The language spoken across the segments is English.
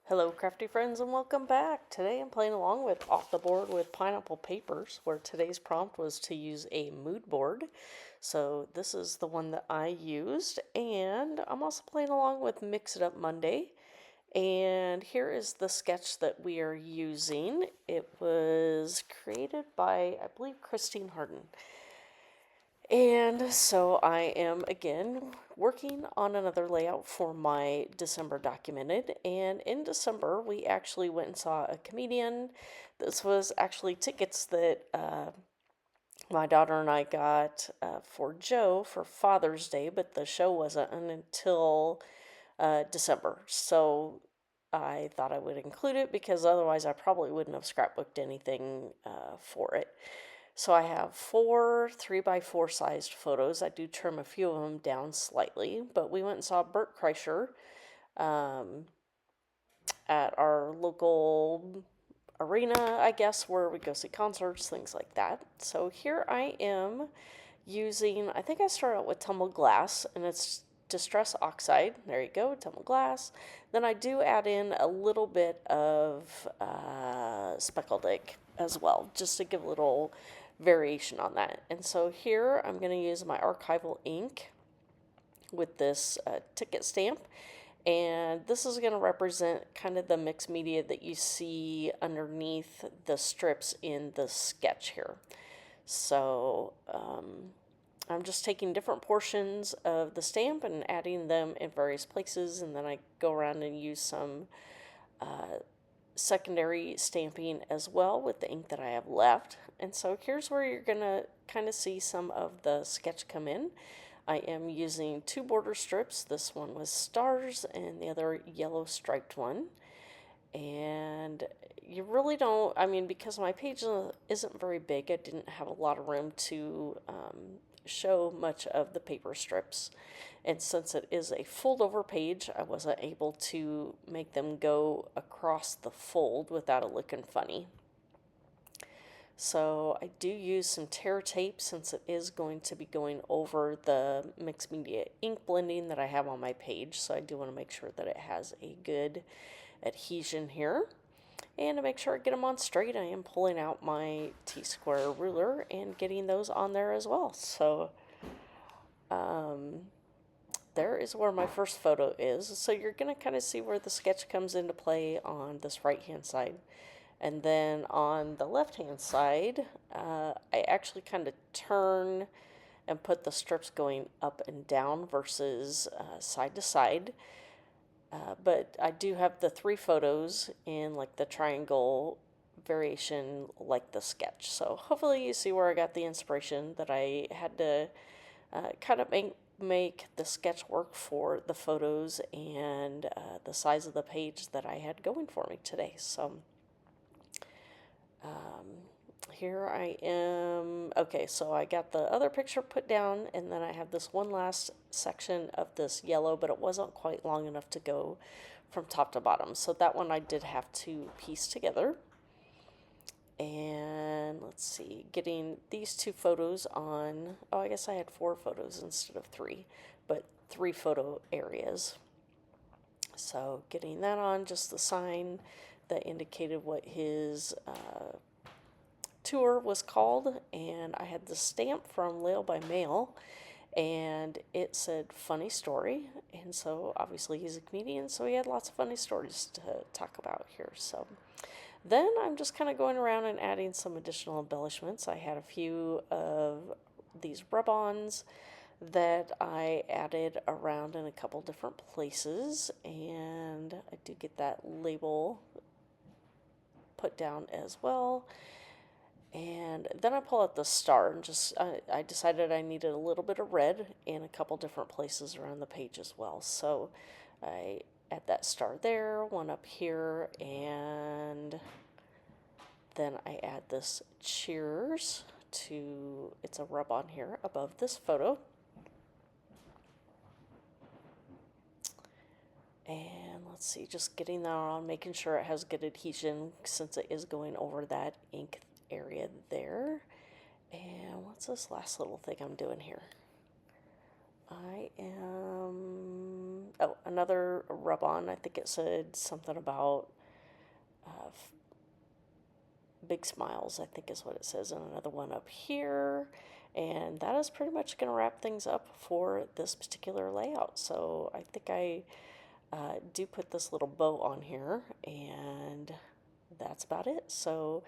Hello, crafty friends, and welcome back. Today I'm playing along with Off the Board with Pineapple Papers, where today's prompt was to use a mood board. So this is the one that I used, and I'm also playing along with Mix It Up Monday. And here is the sketch that we are using. It was created by, I believe, Christine Harden. And so I am again working on another layout for my December documented. And in December, we actually went and saw a comedian. This was actually tickets that my daughter and I got for Joe for Father's Day, but the show wasn't until December. So I thought I would include it because otherwise I probably wouldn't have scrapbooked anything for it. So I have 4 3x4 sized photos. I do trim a few of them down slightly, but we went and saw Bert Kreischer at our local arena, I guess, where we go see concerts, things like that. So here I am using, I think I started out with tumbled glass, and it's distress oxide. There you go, tumbled glass. Then I do add in a little bit of speckled ink as well, just to give a little variation on that. And so here I'm going to use my archival ink with this ticket stamp, and this is going to represent kind of the mixed media that you see underneath the strips in the sketch here. So I'm just taking different portions of the stamp and adding them in various places, and then I go around and use some secondary stamping as well with the ink that I have left. And so here's where you're going to kind of see some of the sketch come in. I am using 2 border strips. This one was stars and the other yellow striped one. And you really don't, I mean, because my page isn't very big, I didn't have a lot of room to show much of the paper strips. And since it is a fold over page, I wasn't able to make them go across the fold without it looking funny. So I do use some tear tape since it is going to be going over the mixed media ink blending that I have on my page. So I do want to make sure that it has a good adhesion here. And to make sure I get them on straight, I am pulling out my T-square ruler and getting those on there as well. So there is where my first photo is. So you're going to kind of see where the sketch comes into play on this right-hand side. And then on the left-hand side, I actually kind of turn and put the strips going up and down versus side to side. But I do have the 3 photos in like the triangle variation like the sketch. So hopefully you see where I got the inspiration that I had to kind of make the sketch work for the photos and the size of the page that I had going for me today. So here I am. Okay, so I got the other picture put down, and then I have this one last section of this yellow, but it wasn't quite long enough to go from top to bottom. So that one I did have to piece together. And let's see, getting these 2 photos on, oh, I guess I had 4 photos instead of 3, but 3 photo areas. So getting that on, just the sign that indicated what his tour was called, and I had the stamp from Lail by Mail, and it said funny story, and so obviously he's a comedian, so he had lots of funny stories to talk about here. So then I'm just kind of going around and adding some additional embellishments. I had a few of these rub-ons that I added around in a couple different places, and I do get that label put down as well. And then I pull out the star and just, I decided I needed a little bit of red in a couple different places around the page as well. So I add that star there, one up here, and then I add this cheers to, it's a rub-on here above this photo. And let's see, just getting that on, making sure it has good adhesion since it is going over that ink area there. And what's this last little thing I'm doing here? I am Oh, another rub-on. I think it said something about big smiles, I think is what it says, and another one up here. And that is pretty much going to wrap things up for this particular layout. So I think I do put this little bow on here, and that's about it. So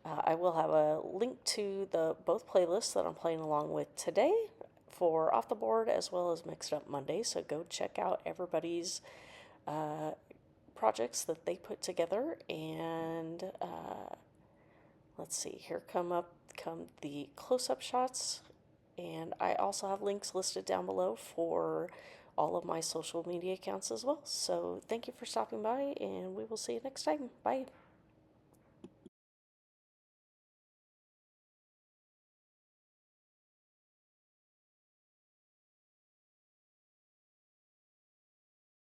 I will have a link to the both playlists that I'm playing along with today for Off the Board as well as Mixed Up Monday. So go check out everybody's projects that they put together. And let's see, here come the close-up shots, and I also have links listed down below for all of my social media accounts as well. So thank you for stopping by, and we will see you next time. Bye.